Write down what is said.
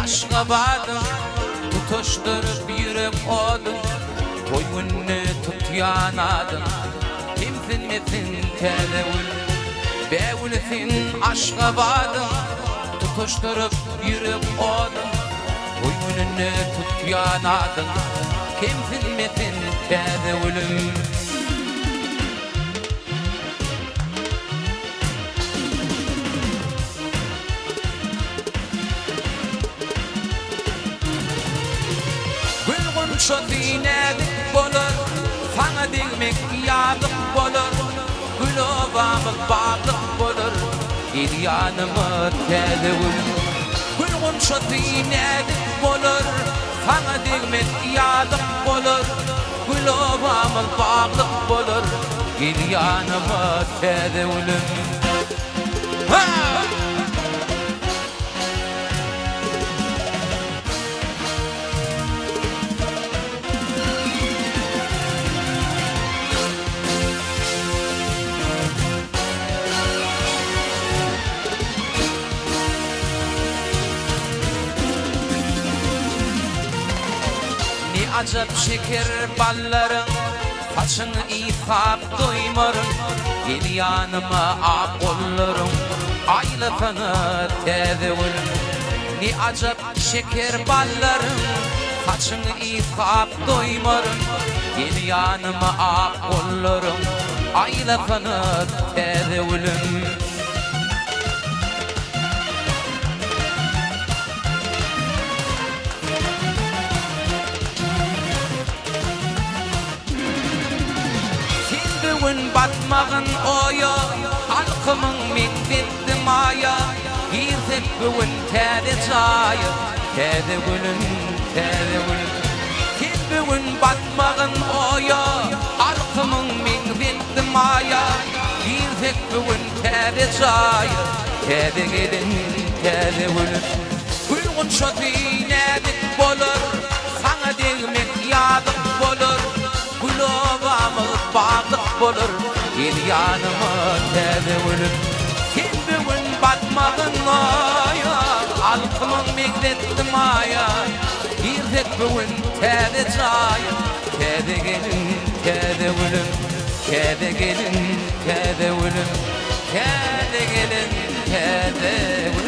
aşka badım, tutuşturup yürek odun, toyunu tut yanadım, kimsin metin tedevül, bevülsin aşka badım, tutuşturup yürek odun, toyunu tut yanadım, kimsin metin tedevülüm. Şu dinedik bolur, sana dilmek yadık bolur, gül ovamız bağlık bolur, il yanımı tedevül. Gülgün şu dinedik bolur, sana dilmek yadık bolur, gül ovamız bağlık bolur, il yanımı tedevülüm. Acap şeker balların, saçını ifap doymarın, gel yanıma ak kollarım, aylatını tedevül. Ne acap şeker balların, saçını ifap doymarın, gel yanıma ak kollarım, aylatını tedevülüm. Batmağın oya, halkımın min bittim aya, girsek bugün tede çayı, tedevülün, tedevülün. Kim bugün batmağın oya, halkımın min bittim aya, girsek bugün tede çayı, tede gelin, tedevülün. Gülgün şu dinedik bolur, sana delmek yadık bolur, gül ovamız bağlık bolur, il yanıma tedevülüm. Kim bugün batmağın aya, halkımın migrettim aya, girsek bugün tede çayı, tede gelin, tedevülüm, tede gelin, tedevülüm, tede gelin, tedevülüm.